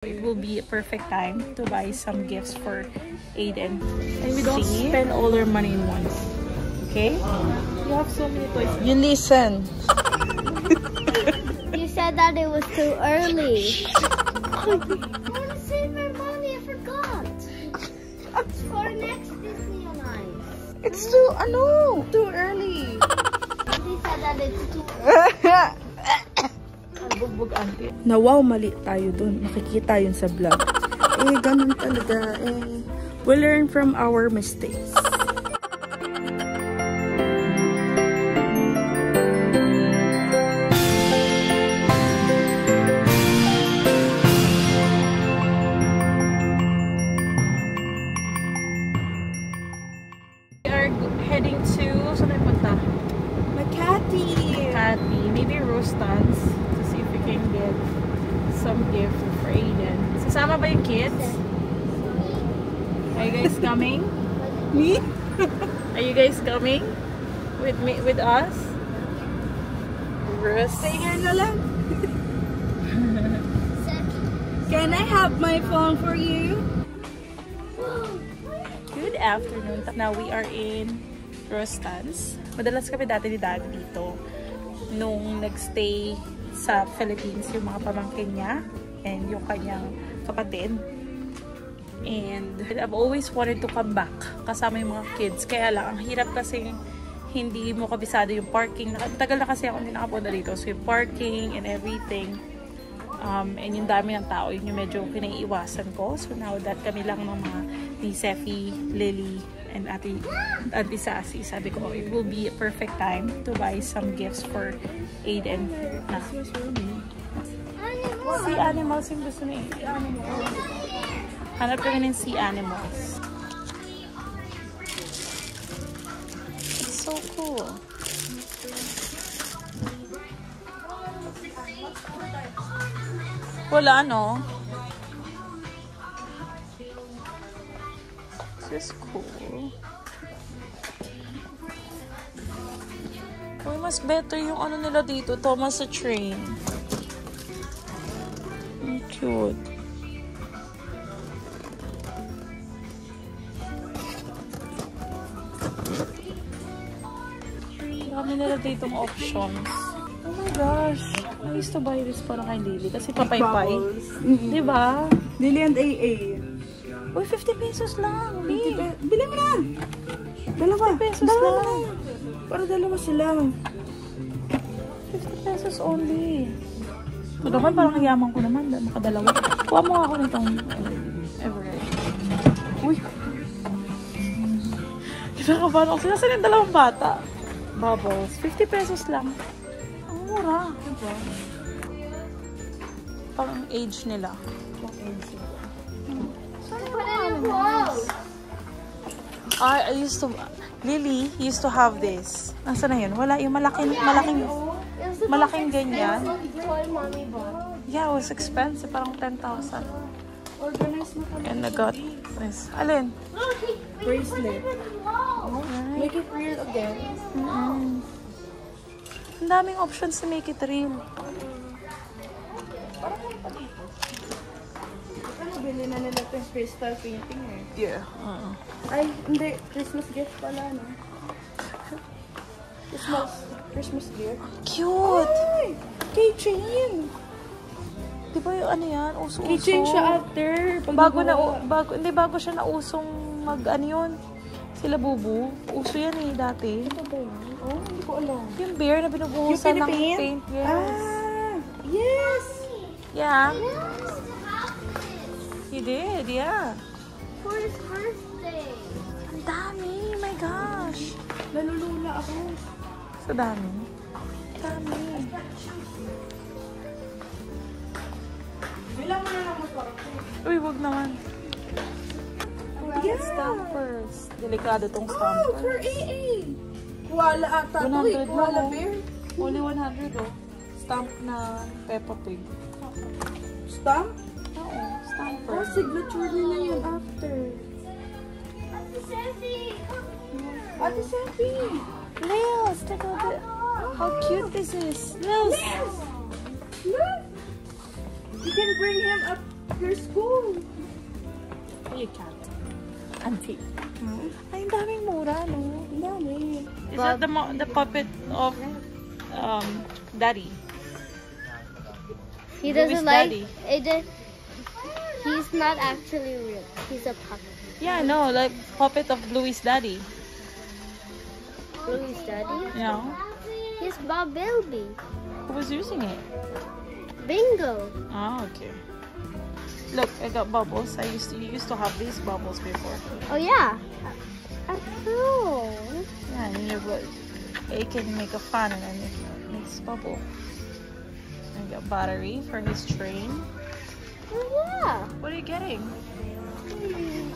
It will be a perfect time to buy some gifts for Aiden. And we don't spend all our money in once. Okay? You have so many toys. You listen. You said that it was too early. I want to save my money. I forgot. It's for next Disney on Ice. It's too early. Auntie said that it's too Bugbog auntie. Na wow, mali tayo dun. Makikita yun sa vlog. Ganun talaga. We learn from our mistakes. We are heading to, saan tayo punta? Makati. Maybe Rostan's. Can get some gift for Aiden. Sasama ba yung kids? Are you guys coming? Me? Are you guys coming with us? Stay here na lang. Can I have my phone for you? Good afternoon. Now we are in Rostan's. Madalas kami dati ni Daddy dito nung nagstay sa Philippines yung mga pamangkin niya and yung kanyang kapatid. And I've always wanted to come back kasama yung mga kids. Kaya lang, ang hirap kasi hindi mo kabisado yung parking. Tagal na kasi ako hindi nakapunta dito. So yung parking and everything. And yung dami ng tao, yun yung medyo kinaiiwasan ko. So now that kami lang ng mga ni Seffi, Lily, and Auntie Sassy, sabi ko, it will be a perfect time to buy some gifts for Aiden. Sea animals yung gusto niya. Hanap kami ng sea animals. It's so cool. Wala, no? This is cool. Uy, mas better yung ano nila dito, Thomas the Train. Cute. Dami nila ditong options. Oh my gosh. I used to buy this para kay Lily kasi papay-pay. Diba? Lily and AA. Uy, 50 pesos lang. Bili mo na! Dalawa. 50 pesos lang. Para dalawa sila. 50 pesos only. So, naman parang yaman ko naman. Makadalawa. Kuha mo ako nitong Everett. Uy. Kinakabahan ako. Sinasan yung dalawang bata. Bubbles. 50 pesos lang. Ang mura. Diba? Parang age nila. Pang age nila. I used to, Lily used to have this. Nasaan na yun? Wala yung malaking ganyan. Yeah, it was expensive. Parang 10,000. And I got this. Alin? Bracelet. Alright. Make it real again. Ang daming options to make it real. Bili na nila ito yung crystal painting eh. Yeah. Ay, hindi. Christmas gift pala, no? Christmas gift. Cute! Ay! Keychain! Di ba yung ano yan? Uso-uso. Keychain siya after. Bago siya nausong ano yun. Sila Bubu. Uso yan eh, dati. Ito ba yun? Oh, hindi ko alam. Yung bear na binubuhusan ng paint. Yes. Ah! Yes! Yeah. You did, yeah. For his birthday. Ang dami, my gosh. Nalulula ako. Sa dami. Dami. Bilang mo na lang mo parang. Uy, wag naman. Yeah. Stampers. Delikado tong Oh, stamper. for AA. Koala ata. 100 Koala lang. bear. Only 100 oh. Stamp na Peppa Pig. Stamp? Oo, stamper. Oh, signature nila yun after. Ate Seffi! Ate Seffi! Nails! Look how cute this is. Nails! Yes! Look! You can bring him up Your school. You can't. Auntie. Ay, ang daming mura, no? Ang dami. Is that the puppet of Daddy? He Who is doesn't like Daddy? it. He's not actually real. He's a puppet. Yeah, no, like puppet of Bluey's daddy. Bluey's daddy? Yeah. He's Bob Bilby. Who was using it? Bingo. Oh, okay. Look, I got bubbles. You used to have these bubbles before. Oh yeah. Oh. Yeah, and it can make a fan and then it makes bubble. I got battery for his train. Oh yeah. What are you getting?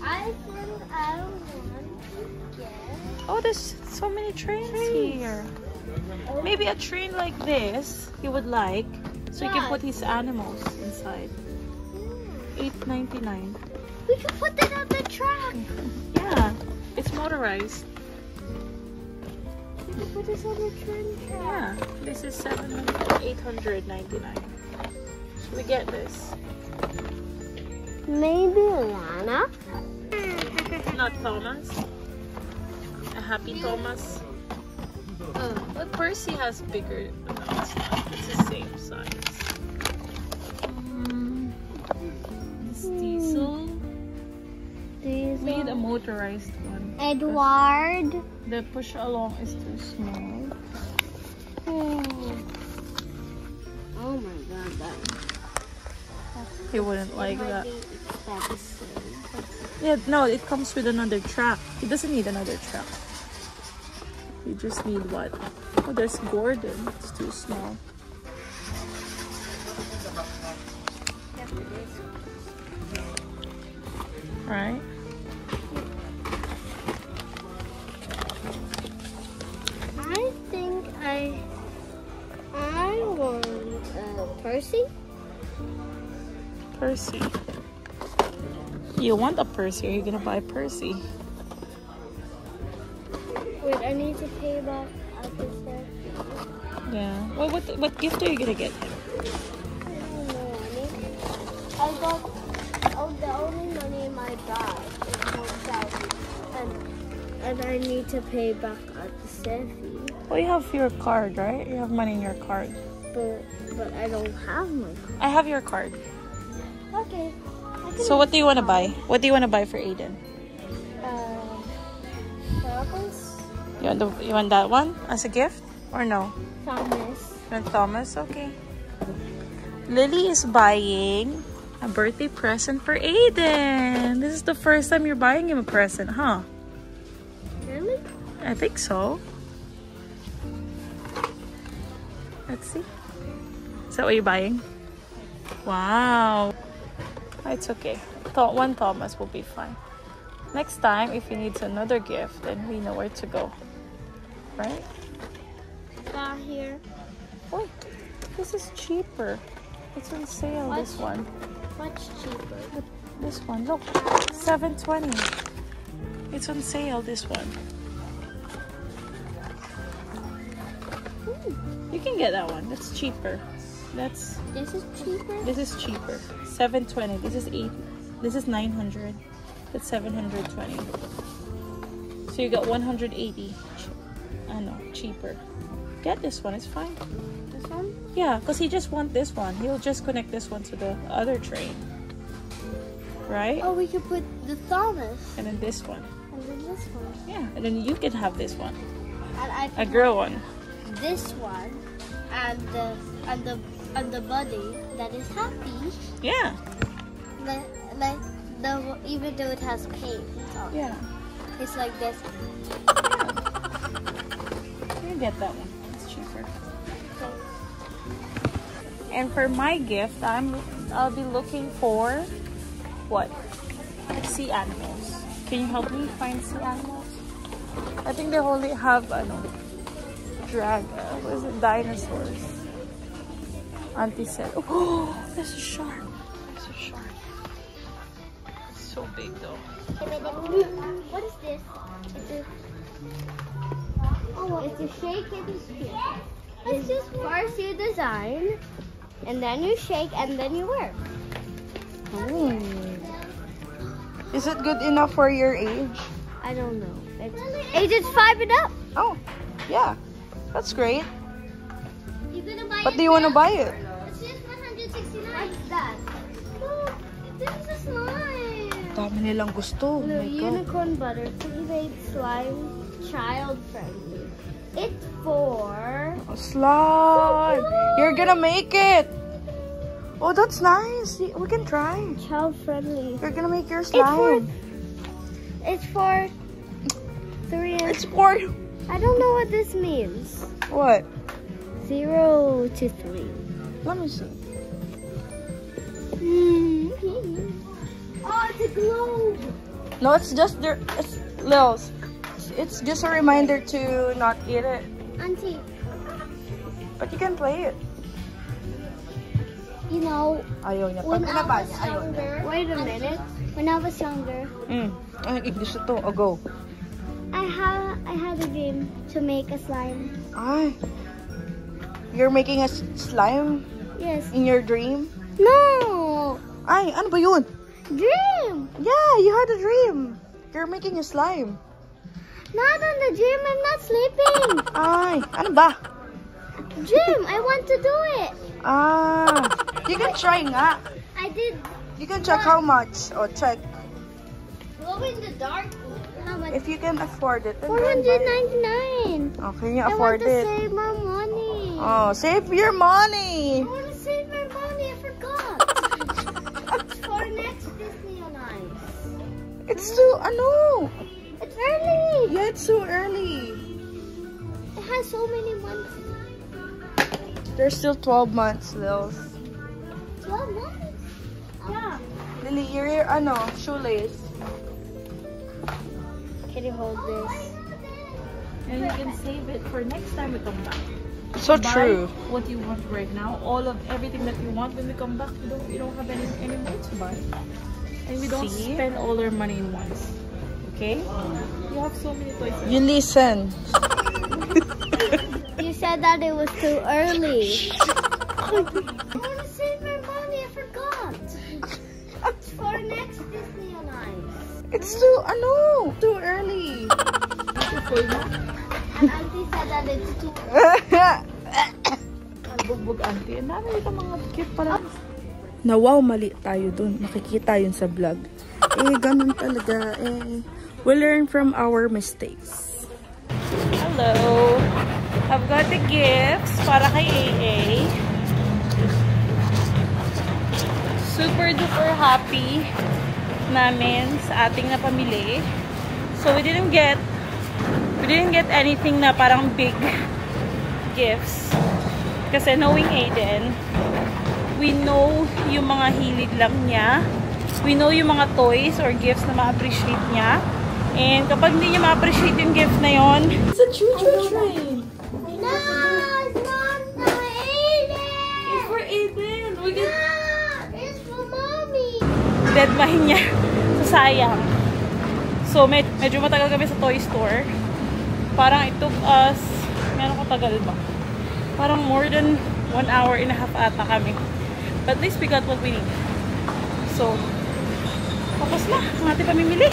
I think I want to get. Oh, there's so many trains here. Maybe a train like this he would like, so he can put his animals inside. $8.99. We can put that on the track. Yeah, it's motorized. We can put this on the train track. Yeah, this is $899. Should we get this? Maybe Lana. Not Thomas. A happy Thomas. But Percy has bigger. No, it's not. It's the same size. This Diesel. We need a motorized one. Edward. The push along is too small. Oh my god, that He wouldn't like might that. be expensive. Yeah, no, it comes with another track. He doesn't need another track. You just need what? Oh, there's Gordon. It's too small. Right? I think I want Percy. Percy. You want a Percy? Are you gonna buy Percy? Wait, I need to pay back at the set. Yeah. Well, what gift are you gonna get him? I got the only money in my bag is 1,000, and I need to pay back at the Sefi. Well, you have your card, right? You have money in your card. But I don't have my card. I have your card. Okay. So what do you want to buy? What do you want to buy for Aiden? Thomas. You want that one as a gift or no? Thomas. You want Thomas? Okay. Lily is buying a birthday present for Aiden. This is the first time you're buying him a present, huh? Really? I think so. Let's see. Is that what you're buying? Wow. It's okay. One Thomas will be fine. Next time, if he needs another gift, then we know where to go. Right? Got here. Oh, this is cheaper. It's on sale, this one. Much cheaper. This one, look. $7.20. It's on sale, this one. You can get that one. That's cheaper. This is cheaper? This is cheaper. $7.20. This is This is $900. That's $720. So you got $180. I know, cheaper. Get this one. It's fine. This one? Yeah, because he just wants this one. He'll just connect this one to the other train. Right? Oh, we could put the Thomas. And then this one. And then this one. Yeah, and then you can have this one. And I A girl one. this one and the buddy that is happy. Yeah. Even though it has paint on it. Yeah. It's like this. You get that one. It's cheaper. And for my gift, I'll be looking for what? Sea animals. Can you help me find sea animals? I think they only have what is it? Dinosaurs. Auntie said, oh, there's a shark. There's a shark. It's so big though. What is this? It's a shake and a spin. It's just first you design, and then you shake, and then you wear. Oh. Is it good enough for your age? I don't know. Ages 5 and up. Oh, yeah. That's great. You gonna buy But do you want to buy it? It's just 169. What's that? Look, this is a slime. Dami nilang gusto. Oh No, my God. unicorn butter, pre-made slime, child friendly. It's for Slime. You're gonna make it. Oh, that's nice. We can try. child friendly. You're gonna make your It's for slime. 3 and It's for I don't know what this means. what? 0 to 3. Let me see. Oh, it's a globe. No, it's just there. It's Lils. It's just a reminder to not eat it. Auntie, But you can play it. you know, Ayaw niya. when Pag I pinaba was niya, ayaw niya. younger, wait a minute. When I was younger, Ay, English ito. Oh, go. I had a dream to make a slime. Ay. You're making a slime Yes. in your dream? No. Ay, ano ba yun? Dream. Yeah, you had a dream. You're making a slime. Not on the dream. I'm not sleeping. Ay, ano ba? Dream. I want to do it. Ah, you can try nga. I did. You can check how much. Oh, check. Glow in the dark. How much? If you can afford it, then go and buy it. 499. Okay, you I want afford to it. save my money. Oh, save your money. I want to save my money. I forgot. It's for next Disney on Ice. It's too, ano? It's early. Yeah, it's too early. It has so many months. There's still 12 months, Lils. 12 months. Yeah. Lily, your shoelace. Can you hold this? And you can save it for next time we come back. So Buy true. what you want right now. Everything that you want when we come back. You don't have any more to buy. And we don't See? spend all our money in once. Okay? You have so many toys. You listen. You said that it was too early. I want to save my money. I forgot. It's for next Disney on Ice. It's too, too early. And Auntie said that it's too Bugbog auntie. Ang dami dito mga cute pala. Na wow, mali tayo dun. Makikita yun sa vlog. Eh, ganun talaga. Eh, we learn from our mistakes. Hello. I've got the gifts para kay AA. Super duper happy namin sa ating napamili. So we didn't get anything na parang big gifts. Kasi knowing Aiden, we know yung mga hilig lang niya. We know yung mga toys or gifts na ma-appreciate niya. And kapag hindi niya ma-appreciate yung gift na yon, it's a choo-choo train. No, it's not for Aiden. It's for Aiden. We get It's for mommy. deadmahin niya. So, sayang. So, medyo matagal kami sa toy store. Parang it took us, meron katagal ba? Parang more than 1 hour and a half ata kami. But at least we got what we need. So, tapos na ang ating pamimili.